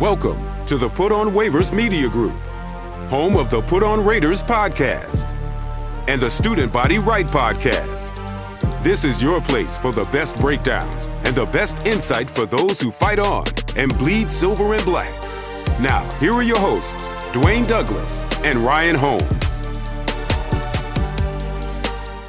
Welcome to the Put On Waivers Media Group, home of the Put On Raiders podcast and the Student Body Right podcast. This is your place for the best breakdowns and the best insight for those who fight on and bleed silver and black. Now, here are your hosts, Dwayne Douglas and Ryan Holmes.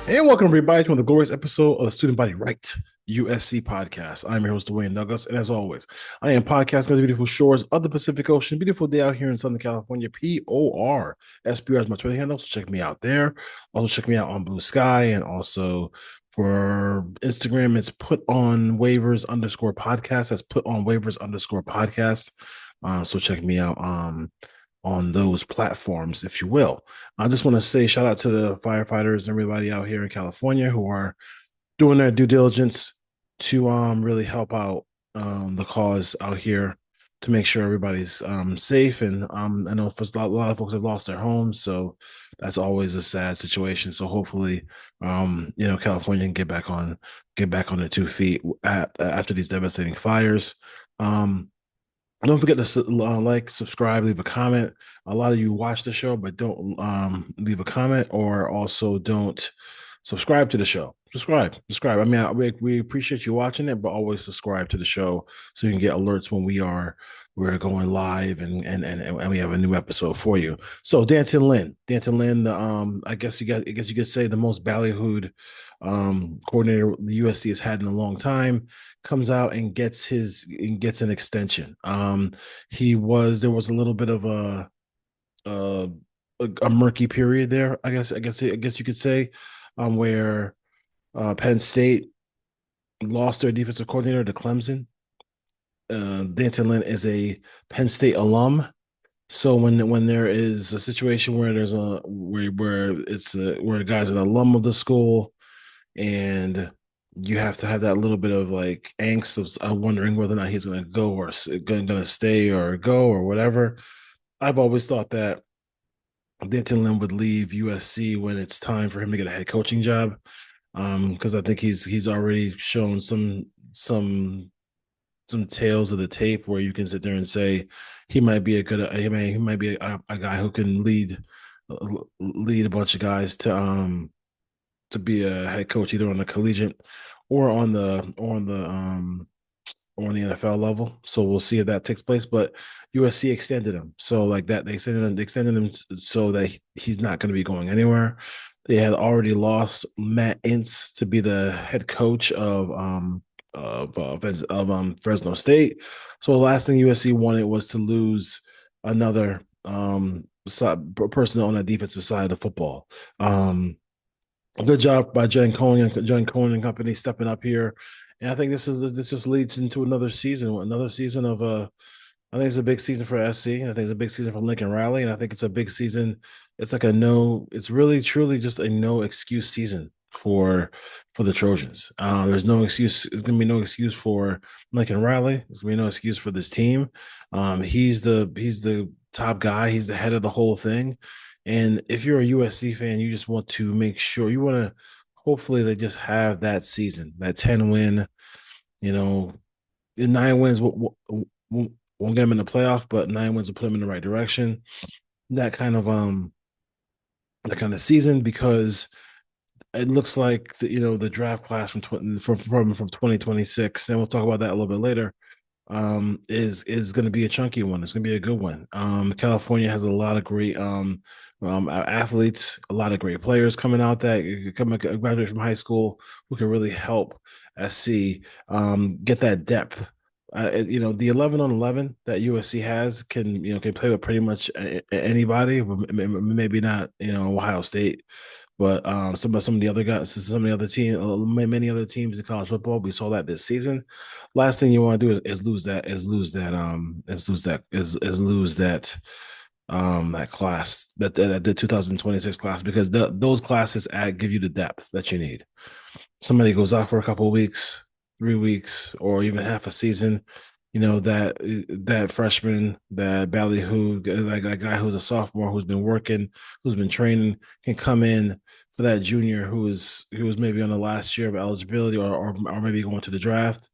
And welcome everybody to the glorious episode of the Student Body Right USC podcast. I'm your host, Dwayne Douglas, and as always, I am podcasting on the beautiful shores of the Pacific Ocean. Beautiful day out here in Southern California. PORSBR is my Twitter handle, so check me out there. Also check me out on Blue Sky, and also for Instagram, it's Put On Waivers _podcast. That's Put On Waivers _podcast. So check me out on those platforms, if you will. I just want to say shout out to the firefighters and everybody out here in California who are doing their due diligence to really help out the cause out here to make sure everybody's safe. And I know for a lot of folks have lost their homes, so that's always a sad situation. So hopefully, California can get back on their 2 feet after these devastating fires. Don't forget to like, subscribe, leave a comment. A lot of you watch the show, but don't leave a comment, or also don't subscribe to the show. Subscribe. I mean, we appreciate you watching it, but always subscribe to the show so you can get alerts when we're going live and we have a new episode for you. So Danton Lynn, I guess you could say the most ballyhooed coordinator the USC has had in a long time, comes out and gets an extension. There was a little bit of a murky period there, I guess you could say, where Penn State lost their defensive coordinator to Clemson. Danton Lynn is a Penn State alum, so when there is a situation where there's where a guy's an alum of the school, and you have to have that little bit of like angst of wondering whether or not he's going to go or going to stay or go or whatever. I've always thought that Danton Lynn would leave USC when it's time for him to get a head coaching job, because I think he's already shown some tales of the tape where you can sit there and say he might be a guy who can lead a bunch of guys to be a head coach, either on the collegiate or on the NFL level. So we'll see if that takes place. But USC extended him, so like that they extended him so that he's not going to be going anywhere. They had already lost Matt Ince to be the head coach of Fresno State. So the last thing USC wanted was to lose another person on the defensive side of football. Good job by Jen Cohen and company stepping up here. And I think this just leads into another season of I think it's a big season for SC, and I think it's a big season for Lincoln Riley, and I think it's a big season. It's like it's really truly just a no excuse season for the Trojans. There's no excuse. There's gonna be no excuse for Lincoln Riley. There's gonna be no excuse for this team. He's the top guy. He's the head of the whole thing. And if you're a USC fan, you just want to make sure hopefully they just have that season, that 10-win, 9 wins won't get them in the playoff, but 9 wins will put them in the right direction. That kind of season, because it looks like the draft class from 2026, and we'll talk about that a little bit later, is going to be a chunky one. It's going to be a good one. California has a lot of great athletes, a lot of great players coming out that graduate from high school who can really help SC get that depth. The 11 on 11 that USC has can play with pretty much anybody. Maybe not Ohio State, but some of the other guys, some of the other teams, many other teams in college football. We saw that this season. Last thing you want to do is lose that class, that the 2026 class, because those classes give you the depth that you need. Somebody goes out for a couple of weeks, 3 weeks, or even half a season, that freshman, that ballyhoo, like that guy who's a sophomore, who's been working, who's been training, can come in for that junior who was maybe on the last year of eligibility or maybe going to the draft,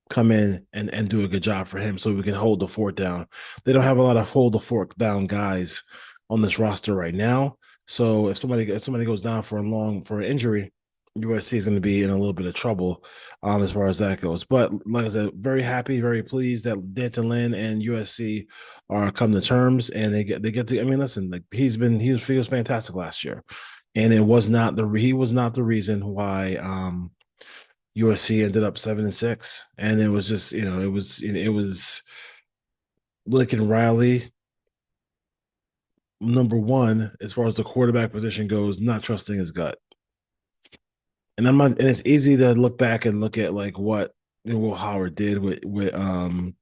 come in and do a good job for him so we can hold the fort down. They don't have a lot of hold the fort down guys on this roster right now. So if somebody goes down for an injury, USC is going to be in a little bit of trouble as far as that goes. But like I said, very happy, very pleased that Danton Lynn and USC are come to terms, and they get to. I mean, listen, like he was fantastic last year, and he was not the reason why USC ended up 7-6, and it was just it was Lincoln Riley, number one as far as the quarterback position goes, not trusting his gut. And I'm not, and it's easy to look back and look at like what Will Howard did with Ohio.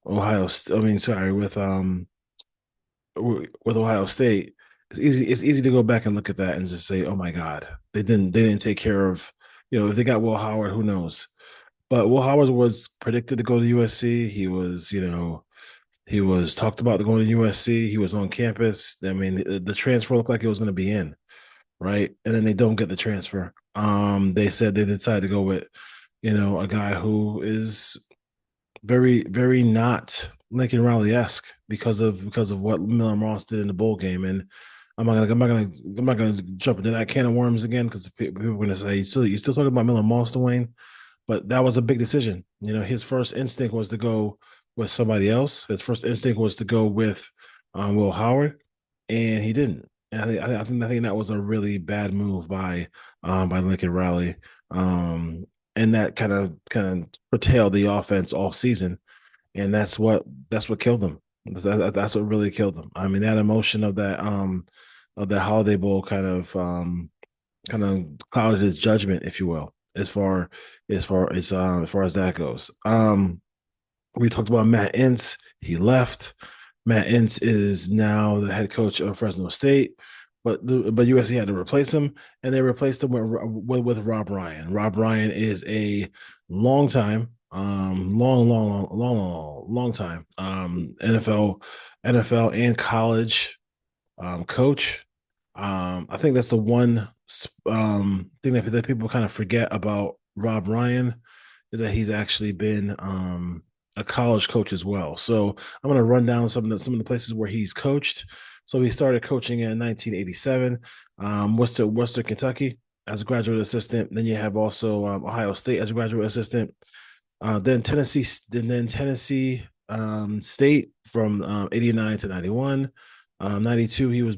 I mean, sorry, with Ohio State. It's easy to go back and look at that and just say, oh my God, they didn't take care of, if they got Will Howard, who knows? But Will Howard was predicted to go to USC. He was talked about going to USC. He was on campus. I mean, the transfer looked like it was going to be in, right? And then they don't get the transfer. They said they decided to go with, a guy who is very, very not Lincoln Riley esque because of what Miller Moss did in the bowl game. And I'm not gonna jump into that can of worms again because people are gonna say you still talking about Miller Moss, Dwayne, but that was a big decision. His first instinct was to go with somebody else. His first instinct was to go with Will Howard, and he didn't. And I think that was a really bad move by Lincoln Riley, and that kind of curtailed the offense all season, and that's what killed them. That's what really killed them. I mean, that emotion of that Holiday Bowl kind of clouded his judgment, if you will, as far as that goes. We talked about Matt Ince. He left. Matt Ince is now the head coach of Fresno State, but USC had to replace him, and they replaced him with Rob Ryan. Rob Ryan is a long time, long time NFL and college coach. I think that's the one thing that people kind of forget about Rob Ryan is that he's actually been a college coach as well. So I'm going to run down some of the places where he's coached. So he started coaching in 1987, Worcester, Kentucky, as a graduate assistant. Then you have also Ohio State as a graduate assistant. Then Tennessee State from 89 to 91. 92 he was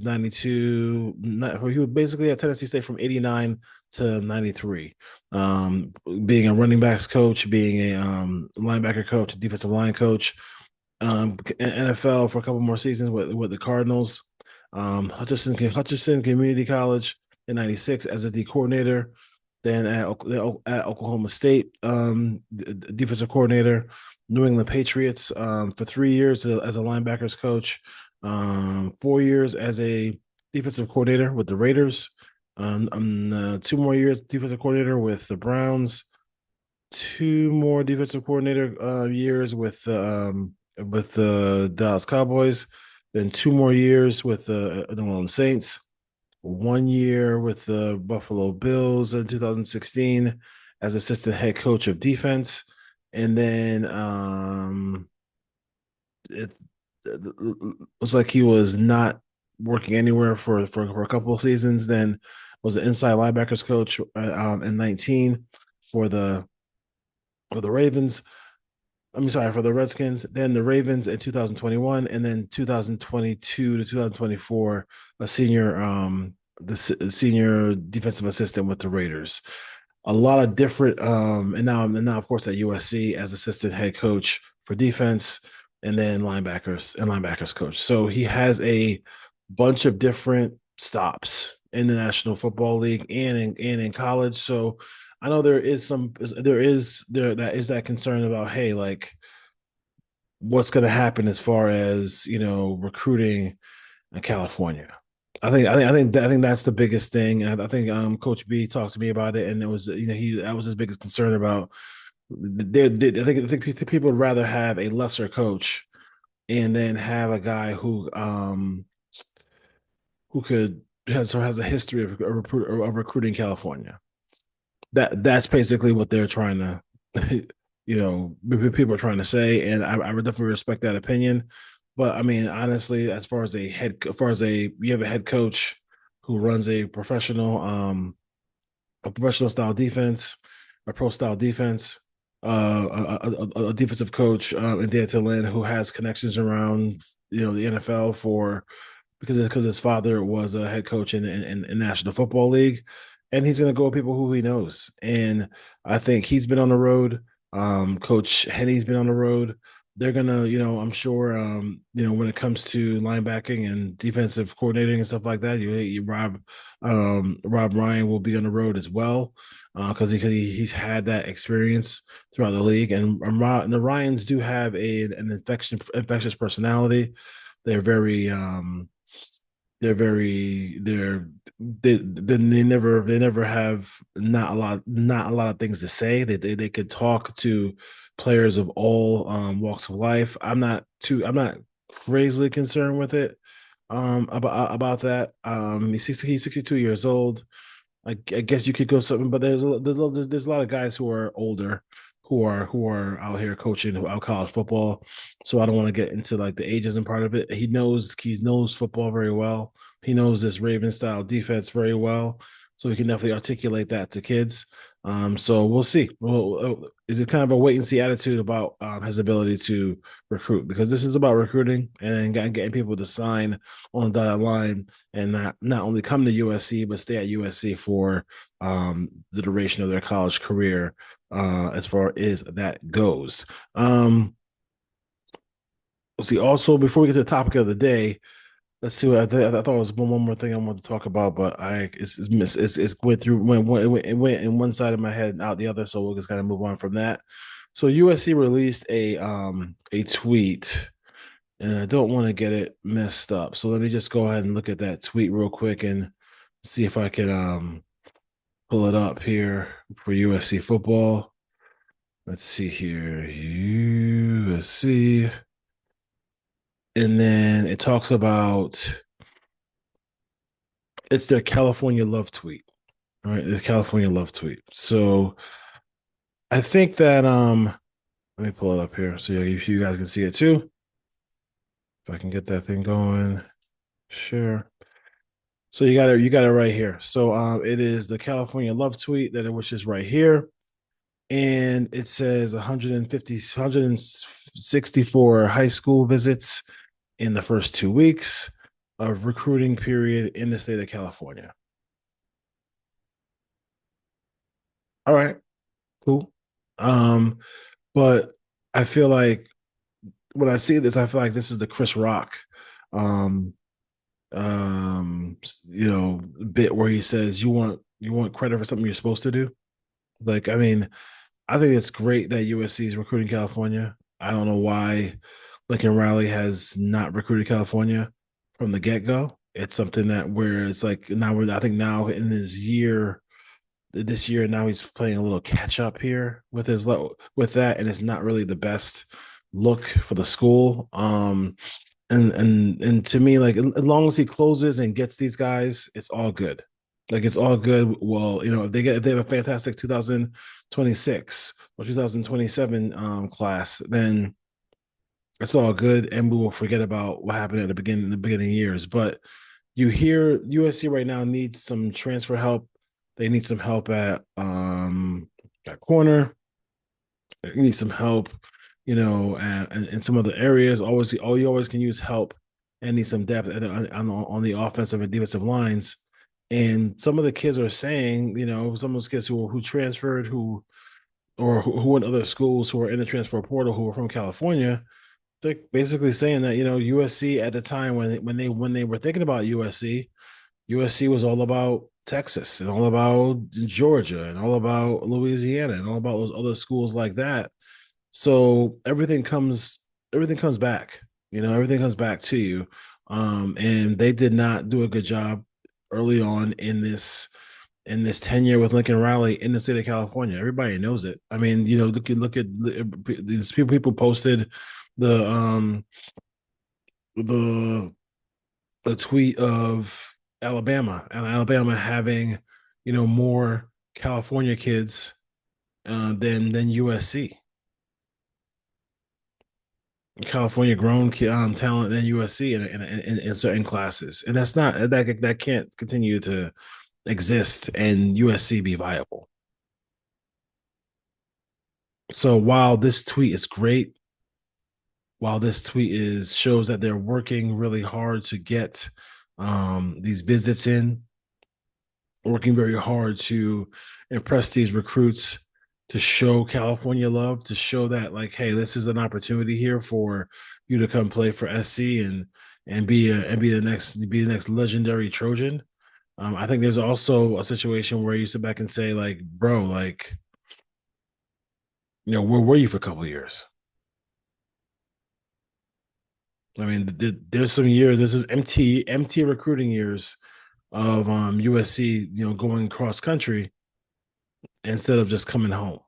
92 he was basically at Tennessee State from 89 to 93, being a running backs coach, being a linebacker coach, defensive line coach, NFL for a couple more seasons with the Cardinals, Hutchinson Community College in 96 as a D coordinator, then at Oklahoma State, defensive coordinator, New England Patriots for 3 years as a linebackers coach, 4 years as a defensive coordinator with the Raiders, 2 more years defensive coordinator with the Browns, 2 more defensive coordinator years with the Dallas Cowboys, then 2 more years with the New Orleans Saints, 1 year with the Buffalo Bills in 2016 as assistant head coach of defense, and then it looks like he was not working anywhere for a couple of seasons. Then was an inside linebackers coach in 19 for the Ravens. For the Redskins, then the Ravens in 2021, and then 2022 to 2024, senior defensive assistant with the Raiders. A lot of different, and now of course at USC as assistant head coach for defense, and then linebackers coach. So he has a bunch of different stops in the National Football League and in college. So I know there is that concern about, hey, like what's going to happen as far as recruiting in California. I think that's the biggest thing, and I think Coach B talked to me about it, and it was that was his biggest concern about. I think people would rather have a lesser coach and then have a guy who has a history of recruiting California. That's basically what they're trying to people are trying to say, and I would definitely respect that opinion. But I mean, honestly, as far as you have a head coach who runs a professional style defense, a pro style defense, a defensive coach in Dan Lin who has connections around the NFL for because his father was a head coach in National Football League, and he's going to go with people who he knows. And I think he's been on the road. Coach Henny's been on the road. They're gonna, I'm sure, when it comes to linebacking and defensive coordinating and stuff like that, Rob Ryan will be on the road as well, because he's had that experience throughout the league, and the Ryans do have an infectious personality. They're very they're very they never have not a lot of things to say. They could talk to players of all walks of life. I'm not crazily concerned with it about that. He's 62 years old. I guess you could go something, but there's a lot of guys who are older who are out here coaching out college football. So I don't want to get into like the ageism part of it. He knows football very well. He knows this Raven style defense very well, so he can definitely articulate that to kids. So we'll see. Is it kind of a wait and see attitude about his ability to recruit? Because this is about recruiting and getting people to sign on the dotted line and not only come to USC but stay at USC for the duration of their college career, as far as that goes. Let's see. Also, before we get to the topic of the day, let's see what I thought was one more thing I wanted to talk about, but it's went through it went in one side of my head and out the other, so we'll just kind of move on from that. So USC released a tweet, and I don't want to get it messed up. So let me just go ahead and look at that tweet real quick and see if I can pull it up here for USC football. Let's see here, USC, and then it talks about it's their California love tweet. All right, the California love tweet. So I think that let me pull it up here so you guys can see it too. If I can get that thing going. Sure. So you got it right here. So it is the California love tweet which is right here. And it says 164 high school visits in the first 2 weeks of recruiting period in the state of California. All right, cool. But I feel like when I see this, I feel like this is the Chris Rock um bit where he says you want credit for something you're supposed to do. Like, I mean, I think it's great that USC is recruiting California. I don't know why Lincoln Riley has not recruited California from the get-go. It's something that where it's like I think now in this year now he's playing a little catch up here with that, and it's not really the best look for the school. And to me, like, as long as he closes and gets these guys, it's all good. Like, it's all good. Well, if they have a fantastic 2026 or 2027 class, then it's all good, and we will forget about what happened at the beginning years. But you hear USC right now needs some transfer help. They need some help at corner. They need some help, and in some other areas. You always can use help and need some depth on the offensive and defensive lines. And some of the kids are saying, some of those kids who transferred, who went to other schools, who are in the transfer portal, who are from California, they're basically saying that USC at the time when they were thinking about USC was all about Texas and all about Georgia and all about Louisiana and all about those other schools like that. So everything comes back. Everything comes back to you. And they did not do a good job early on in this tenure with Lincoln Riley in the state of California. Everybody knows it. I mean, look at these people posted the the the tweet of Alabama and Alabama having more California kids than USC. California grown talent than USC in certain classes, and that can't continue to exist and USC be viable. So while this tweet is shows that they're working really hard to get these visits in, working very hard to impress these recruits, to show California love, to show that like, hey, this is an opportunity here for you to come play for SC and be the next legendary Trojan. I think there's also a situation where you sit back and say like, bro, like, where were you for a couple of years? I mean, there's some years, there's some empty recruiting years of USC, going cross country instead of just coming home.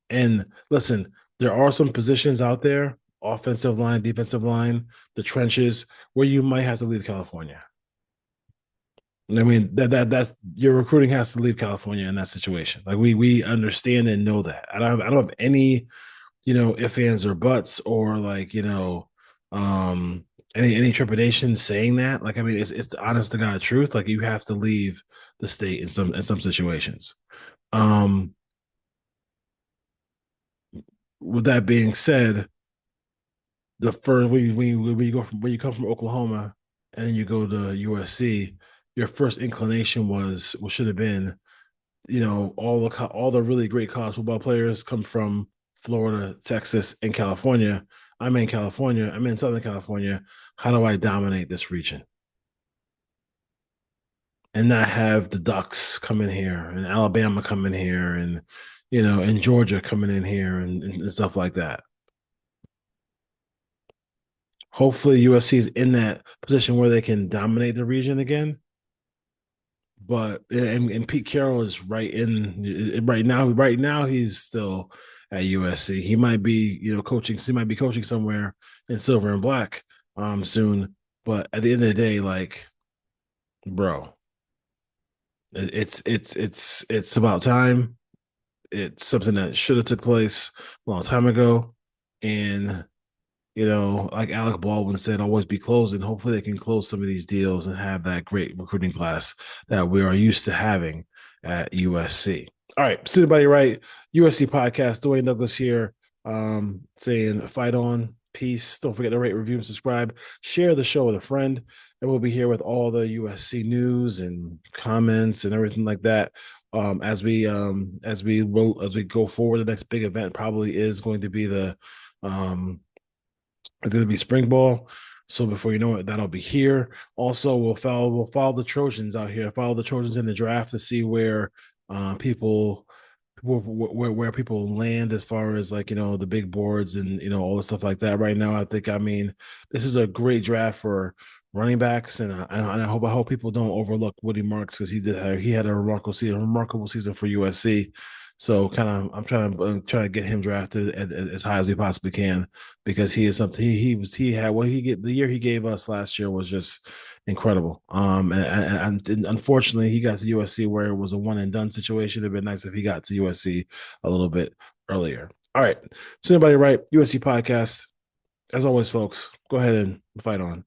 And listen, there are some positions out there, offensive line, defensive line, the trenches, where you might have to leave California. I mean, that's your recruiting has to leave California in that situation. Like we understand and know that. I don't have any, ifs, ands, or buts, or like, um any trepidation saying that. Like, I mean, it's the honest to God truth. Like, you have to leave the state in some situations. Um, with that being said, the first when you come from Oklahoma and then you go to USC, your first inclination was what should have been, all the really great college football players come from Florida, Texas, and California. I'm in California. I'm in Southern California. How do I dominate this region and not have the Ducks come in here and Alabama come in here and Georgia coming in here and stuff like that? Hopefully, USC is in that position where they can dominate the region again. But and Pete Carroll is right now. Right now, he's still at USC. He might be coaching. He might be coaching somewhere in silver and black soon. But at the end of the day, like, bro, it's about time. It's something that should have took place a long time ago, and like Alec Baldwin said, always be closing. Hopefully, they can close some of these deals and have that great recruiting class that we are used to having at USC. All right, Student Body Right, USC podcast. Dwayne Douglas here, saying fight on, peace. Don't forget to rate, review, and subscribe. Share the show with a friend, and we'll be here with all the USC news and comments and everything like that. As we go forward, the next big event probably is going to be it's going to be spring ball. So before you know it, that'll be here. Also, we'll follow the Trojans out here. Follow the Trojans in the draft to see where people where people land as far as like the big boards and all the stuff like that. Right now, I mean this is a great draft for running backs, and I hope people don't overlook Woody Marks because he had a remarkable season for USC. So kind of, I'm trying to get him drafted as high as we possibly can because he is something he had what he get the year he gave us last year was just incredible. And unfortunately he got to USC where it was a one and done situation. It'd been nice if he got to USC a little bit earlier. All right, so anybody right USC podcast. As always, folks, go ahead and fight on.